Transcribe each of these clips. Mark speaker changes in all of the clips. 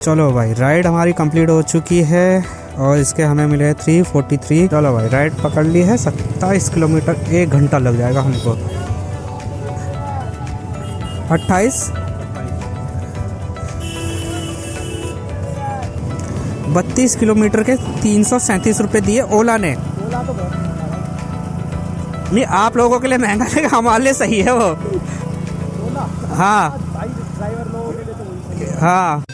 Speaker 1: चलो भाई राइड हमारी कंप्लीट हो चुकी है और इसके हमें मिले हैं 343। चलो भाई राइड पकड़ ली है 27 किलोमीटर, 1 घंटा लग जाएगा हमको। 28 32 किलोमीटर के 337 रुपये दिए ओला ने। नहीं आप लोगों के लिए महंगा लगा, हमारे लिए सही है वो। हाँ हाँ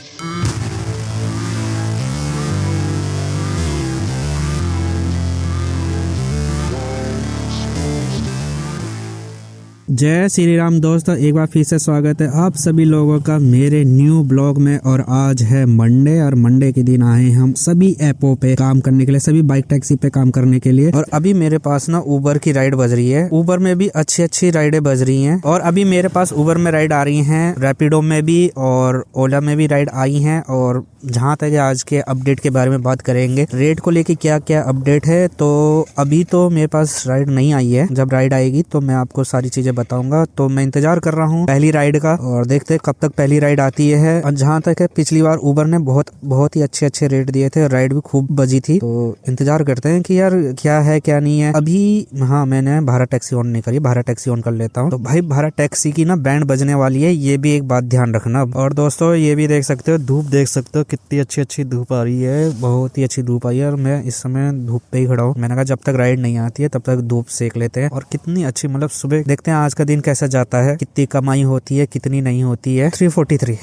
Speaker 1: जय श्री राम दोस्तों, एक बार फिर से स्वागत है आप सभी लोगों का मेरे न्यू ब्लॉग में। और आज है मंडे और मंडे के दिन आए हम सभी ऐपों पे काम करने के लिए, सभी बाइक टैक्सी पे काम करने के लिए। और अभी मेरे पास ना उबर की राइड बज रही है, उबर में भी अच्छी अच्छी राइडें बज रही हैं। और अभी मेरे पास उबर में राइड आ रही हैं, रैपिडो में भी और ओला में भी राइड आई हैं। और जहाँ तक आज के अपडेट के बारे में बात करेंगे, रेट को लेके क्या क्या अपडेट है। तो अभी तो मेरे पास राइड नहीं आई है, जब राइड आएगी तो मैं आपको सारी चीजें बताऊंगा। तो मैं इंतजार कर रहा हूँ पहली राइड का और देखते हैं कब तक पहली राइड आती है। और जहाँ तक है पिछली बार उबर ने बहुत ही अच्छे अच्छे रेट दिए थे, राइड भी खूब बजी थी। तो इंतजार करते हैं कि यार क्या है क्या नहीं है। अभी हाँ मैंने भारत टैक्सी ऑन नहीं करी, भारत टैक्सी ऑन कर लेता हूँ। तो भाई भारत टैक्सी की ना बैंड बजने वाली है, ये भी एक बात ध्यान रखना। और दोस्तों ये भी देख सकते हो, धूप देख सकते हो कितनी अच्छी अच्छी धूप आ रही है, बहुत ही अच्छी धूप आई है। और मैं इस समय धूप पे ही खड़ा हूँ। मैंने कहा जब तक राइड नहीं आती है तब तक धूप सेक लेते हैं। और कितनी अच्छी, मतलब सुबह देखते हैं आज का दिन कैसा जाता है, कितनी कमाई होती है कितनी नहीं होती है। 343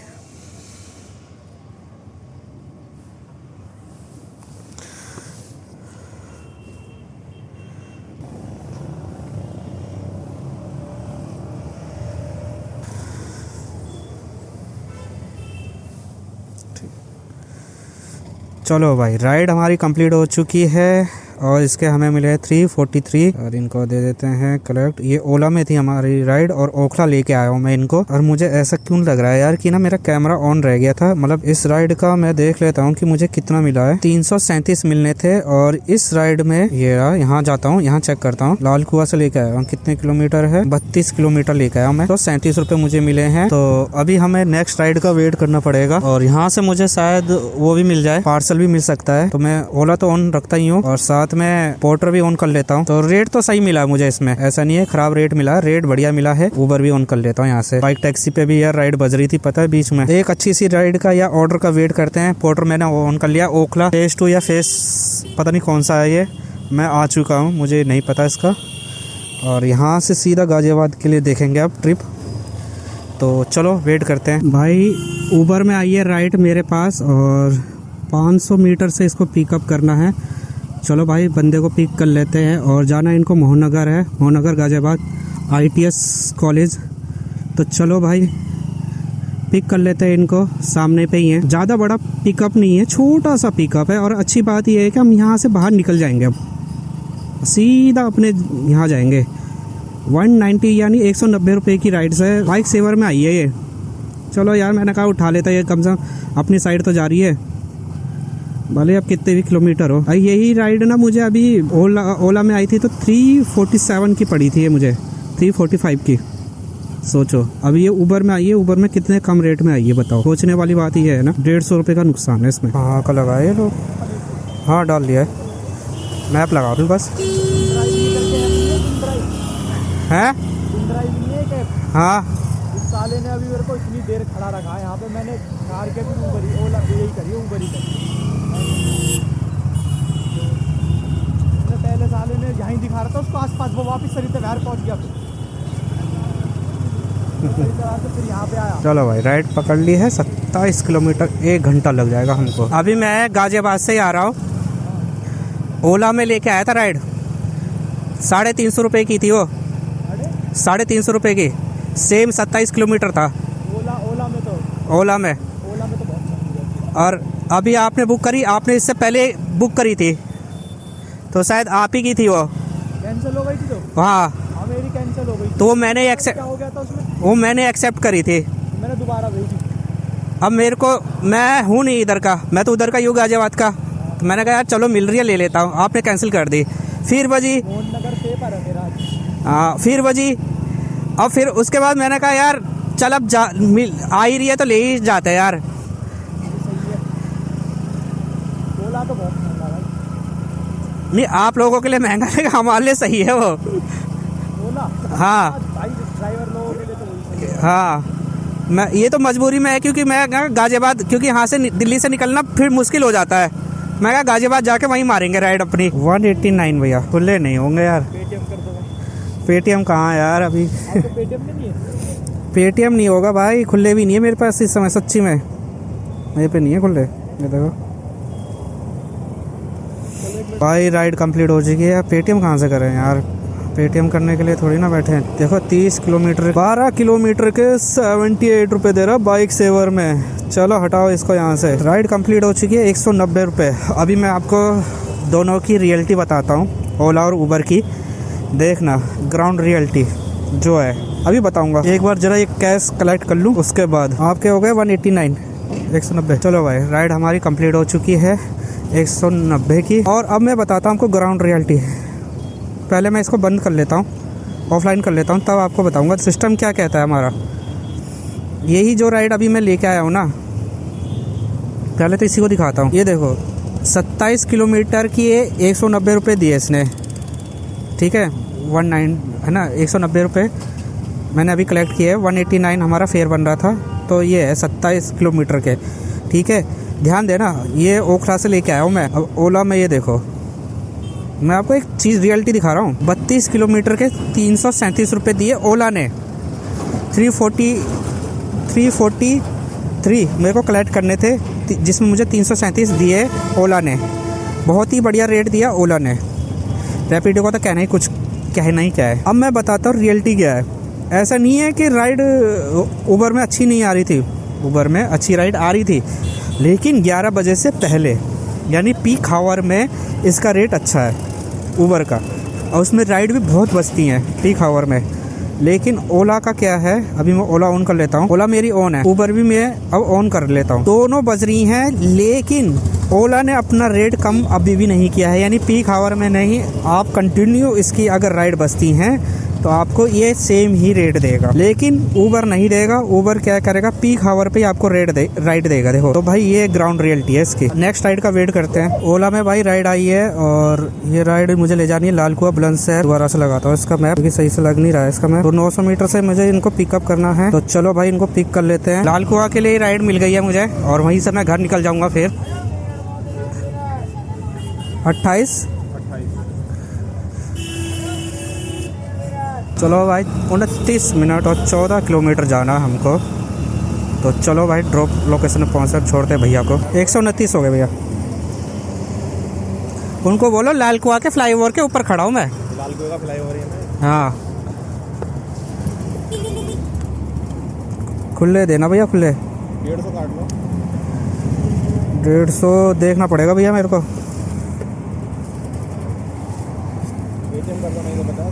Speaker 1: चलो भाई राइड हमारी कंप्लीट हो चुकी है और इसके हमें मिले हैं 343 और इनको दे देते हैं कलेक्ट। ये ओला में थी हमारी राइड और ओखला लेके आया हूँ मैं इनको। और मुझे ऐसा क्यों लग रहा है यार कि ना मेरा कैमरा ऑन रह गया था। मतलब इस राइड का मैं देख लेता हूँ कि मुझे कितना मिला है। 337 मिलने थे और इस राइड में ये यहाँ जाता हूँ, यहाँ चेक करता हूँ। लाल कुआं से लेके आया हूँ, कितने किलोमीटर है, 32 किलोमीटर लेके आया हूँ मैं। तो 37 रुपए मुझे मिले हैं। तो अभी हमें नेक्स्ट राइड का वेट करना पड़ेगा और यहाँ से मुझे शायद वो भी मिल जाए, पार्सल भी मिल सकता है। तो मैं ओला तो ऑन रखता ही हूँ और साथ में पोर्टर भी ऑन कर लेता हूँ। तो रेट तो सही मिला मुझे इसमें, ऐसा नहीं है खराब रेट मिला, रेट बढ़िया मिला है। उबर भी ऑन कर लेता हूँ यहाँ से। बाइक टैक्सी पे भी यार राइड बज रही थी, पता है बीच में। एक अच्छी सी राइड का या ऑर्डर का वेट करते हैं। पोर्टर मैंने ऑन कर लिया, ओखला फेस 2 या फेस पता नहीं कौन सा है ये, मैं आ चुका हूँ, मुझे नहीं पता इसका। और यहाँ से सीधा गाजियाबाद के लिए देखेंगे अब ट्रिप। तो चलो वेट करते हैं। भाई उबर में आई है राइड मेरे पास और 500 मीटर से इसको पिकअप करना है। चलो भाई बंदे को पिक कर लेते हैं और जाना इनको मोहनगर है, मोहनगर गाजियाबाद ITS कॉलेज। तो चलो भाई पिक कर लेते हैं इनको, सामने पे ही है। ज़्यादा बड़ा पिकअप नहीं है, छोटा सा पिकअप है। और अच्छी बात यह है कि हम यहाँ से बाहर निकल जाएंगे, अब सीधा अपने यहाँ जाएंगे। 190 यानी 190 रुपये की राइड है। बाइक सेवर में आई है ये। चलो यार मैंने कहा उठा लेता है, ये कम से कम अपनी साइड तो जा रही है, भले अब कितने भी किलोमीटर हो। यही राइड ना मुझे अभी ओला में आई थी तो 347 की पड़ी थी ये मुझे, 345 की। सोचो अभी ये उबर में आई है, उबर में कितने कम रेट में आई है बताओ। सोचने वाली बात ही है ना, 150 रुपये का नुकसान है इसमें। हाँ का लगाए लोग, हाँ डाल लिया है, मैप लगा दूँ बस है। हाँ
Speaker 2: साले ने अभी मेरे को इतनी देर खड़ा रखा है यहाँ पे, मैंने कार के भी ऊबर ही ओला यही करी, ऊबर ही करी। पहले साले ने यहीं दिखा रहा था उसको आसपास, वो वापस सरिता बाहर पहुँच गया फिर यहाँ पे आया।
Speaker 1: चलो भाई राइड पकड़ ली है 27 किलोमीटर, 1 घंटा लग जाएगा हमको। अभी मैं गाजियाबाद से ही आ रहा हूँ, ओला में लेके आया था राइड, 350 रुपये की थी वो, 350 रुपये की, सेम 27 किलोमीटर था
Speaker 2: ओला में तो बहुत।
Speaker 1: और अभी आपने बुक करी, आपने इससे पहले बुक करी थी तो शायद आप ही की थी, वो
Speaker 2: कैंसिल हो गई थी। तो
Speaker 1: हाँ
Speaker 2: मेरी कैंसिल हो गई थी।
Speaker 1: तो वो मैंने एक्सेप्ट,
Speaker 2: क्या हो गया था उसमें,
Speaker 1: वो मैंने एक्सेप्ट करी थी,
Speaker 2: मैंने दोबारा भेजी।
Speaker 1: अब मेरे को, मैं हूँ नहीं इधर का, मैं तो उधर का यूँ गाजियाबाद का। तो मैंने कहा यार चलो मिल रही है ले लेता हूँ, आपने कैंसिल कर दी। फिर बजी
Speaker 2: मोहनगर पेपर है मेरा,
Speaker 1: हाँ फिर बजी। और फिर उसके बाद मैंने कहा यार चल अब आ ही रही है तो ले ही जाते हैं यार।
Speaker 2: यहाँ तो बहुत महंगा भाई।
Speaker 1: नहीं आप लोगों के लिए महंगा है, हमारे लिए सही है वो।
Speaker 2: ओला
Speaker 1: हाँ
Speaker 2: भाई ड्राइवर लोगों के लिए तो वही सही है।
Speaker 1: हाँ, मैं ये तो मजबूरी में है क्योंकि मैं गाजियाबाद, क्योंकि यहाँ से दिल्ली से निकलना फिर मुश्किल हो जाता है। मैं कहा गाजियाबाद जाके वहीं मारेंगे राइड अपनी। 189 भैया, खुले नहीं होंगे यार।
Speaker 2: पेटीएम कर दो भाई।
Speaker 1: पेटीएम कहाँ यार अभी?
Speaker 2: तो पेटीएम में नहीं है।
Speaker 1: पेटीएम नहीं होगा भाई, खुले भी नहीं है मेरे पास इस समय, सच्ची में मेरे पे नहीं है खुले। ये देखो भाई राइड कंप्लीट हो चुकी है। पेटीएम कहाँ से करें यार? पेटीएम करने के लिए थोड़ी ना बैठे हैं। देखो 30 किलोमीटर, 12 किलोमीटर के 78 रुपये दे रहा बाइक सेवर में। चलो हटाओ इसको यहाँ से। राइड कंप्लीट हो चुकी है, 190 रुपये। अभी मैं आपको दोनों की रियलिटी बताता हूँ, ओला और उबर की। देखना ग्राउंड रियलिटी जो है अभी बताऊँगा। एक बार जरा ये कैश कलेक्ट कर लूँ, उसके बाद आपके हो गए 189, 190। चलो भाई राइड हमारी कंप्लीट हो चुकी है 190 की। और अब मैं बताता हूँ आपको ग्राउंड रियलिटी। पहले मैं इसको बंद कर लेता हूँ, ऑफलाइन कर लेता हूँ, तब आपको बताऊँगा सिस्टम क्या कहता है हमारा। यही जो राइड अभी मैं लेके आया हूँ ना, पहले तो इसी को दिखाता हूँ। ये देखो 27 किलोमीटर की 190 रुपये दिए इसने, ठीक है। 19 है ना, 190 रुपये मैंने अभी कलेक्ट किए। 189 हमारा फेयर बन रहा था, तो ये है 27 किलोमीटर के, ठीक है। ध्यान देना, ये ओखला से लेके आया हूँ मैं। अब ओला में ये देखो, मैं आपको एक चीज़ रियलिटी दिखा रहा हूँ। 32 किलोमीटर के 337 रुपये दिए ओला ने। 343 मेरे को कलेक्ट करने थे, जिसमें मुझे 337 दिए ओला ने। बहुत ही बढ़िया रेट दिया ओला ने। रैपिडो का तो कहना ही क्या है। अब मैं बताता हूँ रियलिटी क्या है। ऐसा नहीं है कि राइड उबर में अच्छी नहीं आ रही थी, उबर में अच्छी राइड आ रही थी, लेकिन 11 बजे से पहले यानी पीक आवर में इसका रेट अच्छा है उबर का, और उसमें राइड भी बहुत बचती हैं पीक आवर में। लेकिन ओला का क्या है, अभी मैं ओला ऑन कर लेता हूँ। ओला मेरी ऑन है, उबर भी मैं अब ऑन कर लेता हूँ। दोनों बज रही हैं, लेकिन ओला ने अपना रेट कम अभी भी नहीं किया है, यानी पीक आवर में नहीं। आप कंटिन्यू इसकी अगर राइड बचती हैं तो आपको ये सेम ही रेट देगा, लेकिन उबर नहीं देगा। उबर क्या करेगा, पीक आवर पे आपको राइड देगा। देखो तो भाई ये ग्राउंड रियलिटी है इसकी। नेक्स्ट राइड का वेट करते हैं। ओला में भाई राइड आई है, और ये राइड मुझे ले जानी है लाल कुआं बुलंदशहर। दोबारा से लगाता हूँ इसका मैप, क्योंकि सही से लग नहीं रहा है इसका मैप। तो 900 मीटर से मुझे इनको पिकअप करना है, तो चलो भाई इनको पिक कर लेते हैं। लाल कुआं के लिए राइड मिल गई है मुझे, और वहीं से मैं घर निकल जाऊंगा फिर। 28 चलो भाई 29 मिनट और 14 किलोमीटर जाना हमको। तो चलो भाई ड्रॉप लोकेशन पहुँच छोड़ते भैया को। 129 हो गए भैया। उनको बोलो लाल कुआं के फ्लाईओवर के ऊपर खड़ा हूँ मैं।
Speaker 2: लाल कुआं का फ्लाईओवर है ना?
Speaker 1: हाँ खुले देना भैया, खुले।
Speaker 2: 150 काट लो।
Speaker 1: 150 देखना पड़ेगा भैया मेरे को।
Speaker 2: पेटीएम कर लो, नहीं तो बता।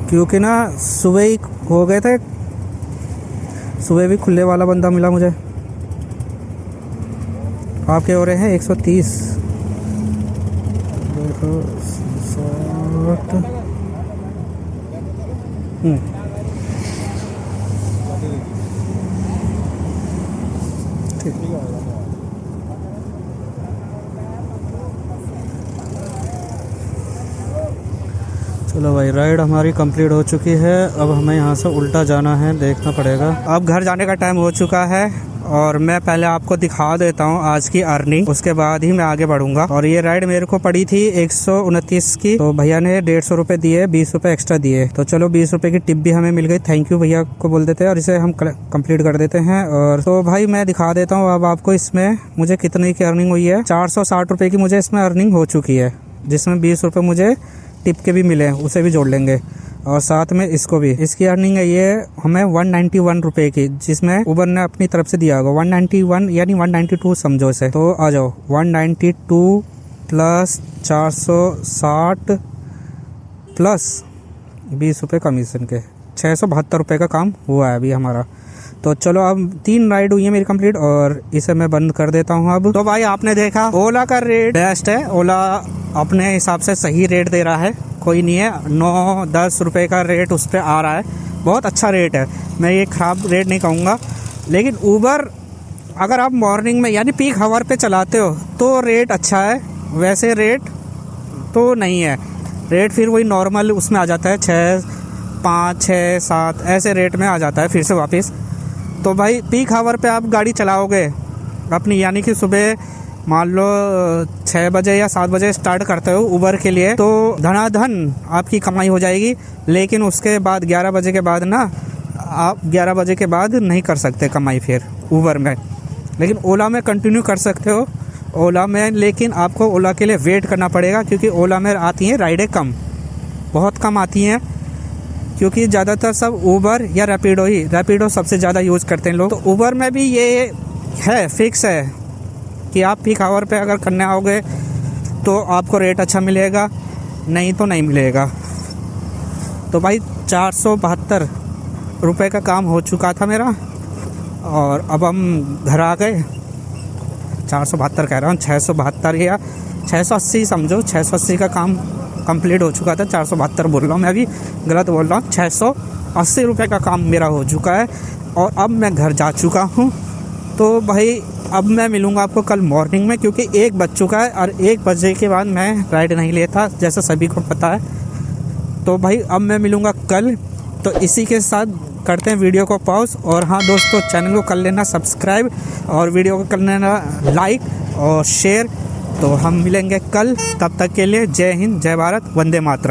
Speaker 1: क्योंकि ना सुबह ही हो गए थे, सुबह भी खुले वाला बंदा मिला मुझे। आपके हो रहे हैं 130। देखो 60। चलो भाई राइड हमारी कंप्लीट हो चुकी है। अब हमें यहाँ से उल्टा जाना है, देखना पड़ेगा। अब घर जाने का टाइम हो चुका है, और मैं पहले आपको दिखा देता हूँ आज की अर्निंग, उसके बाद ही मैं आगे बढ़ूंगा। और ये राइड मेरे को पड़ी थी 129 की, तो भैया ने 150 रुपये दिए, 20 रुपये एक्स्ट्रा दिए। तो चलो 20 रुपये की टिप भी हमें मिल गई। थैंक यू भैया को बोल देते हैं, और इसे हम कंप्लीट कर देते हैं। और तो भाई मैं दिखा देता हूँ अब आपको इसमें मुझे कितने की अर्निंग हुई है। 460 रुपये की मुझे इसमें अर्निंग हो चुकी है, जिसमें 20 रुपये मुझे टिप के भी मिले, उसे भी जोड़ लेंगे, और साथ में इसको भी। इसकी अर्निंग है ये हमें 191 रुपये की, जिसमें उबर ने अपनी तरफ से दिया होगा 191 यानी 192 समझो इसे। तो आ जाओ 192 प्लस 460 प्लस 20 रुपये कमीशन के 672 रुपये का काम हुआ है अभी हमारा। तो चलो अब 3 राइड हुई है मेरी कंप्लीट, और इसे मैं बंद कर देता हूँ अब। तो भाई आपने देखा ओला का रेट बेस्ट है। ओला अपने हिसाब से सही रेट दे रहा है, कोई नहीं है 9-10 रुपये का रेट उस पर आ रहा है, बहुत अच्छा रेट है। मैं ये ख़राब रेट नहीं कहूँगा। लेकिन उबर अगर आप मॉर्निंग में यानी पीक हावर पे चलाते हो तो रेट अच्छा है, वैसे रेट तो नहीं है। रेट फिर वही नॉर्मल उसमें आ जाता है 6, 5, 6, 7 ऐसे रेट में आ जाता है फिर से वापस। तो भाई पीक हावर पे आप गाड़ी चलाओगे अपनी, यानी कि सुबह मान लो 6 बजे या 7 बजे स्टार्ट करते हो उबर के लिए, तो धनाधन आपकी कमाई हो जाएगी। लेकिन उसके बाद 11 बजे के बाद ना, आप 11 बजे के बाद नहीं कर सकते कमाई फिर उबर में। लेकिन ओला में कंटिन्यू कर सकते हो ओला में, लेकिन आपको ओला के लिए वेट करना पड़ेगा, क्योंकि ओला में आती हैं राइडें कम, बहुत कम आती हैं, क्योंकि ज़्यादातर सब उबर या रैपिडो सबसे ज़्यादा यूज़ करते हैं लोग। तो उबर में भी ये है, फिक्स है कि आप पीक आवर पे अगर करने आओगे तो आपको रेट अच्छा मिलेगा, नहीं तो नहीं मिलेगा। तो भाई 472 रुपये का काम हो चुका था मेरा, और अब हम घर आ गए। 472 कह रहा हूँ, 672 या 680 समझो, 680 का काम कंप्लीट हो चुका था। 472 बोल रहा हूँ मैं, अभी गलत बोल रहा हूँ। 680 रुपये का काम मेरा हो चुका है और अब मैं घर जा चुका हूँ। तो भाई अब मैं मिलूँगा आपको कल मॉर्निंग में, क्योंकि 1 बज चुका है और 1 बजे के बाद मैं राइड नहीं लेता, जैसा सभी को पता है। तो भाई अब मैं मिलूँगा कल। तो इसी के साथ करते हैं वीडियो को पॉज। और हाँ दोस्तों, चैनल को कर लेना सब्सक्राइब और वीडियो को कर लेना लाइक और शेयर। तो हम मिलेंगे कल, तब तक के लिए जय हिंद, जय भारत, वंदे मातरम।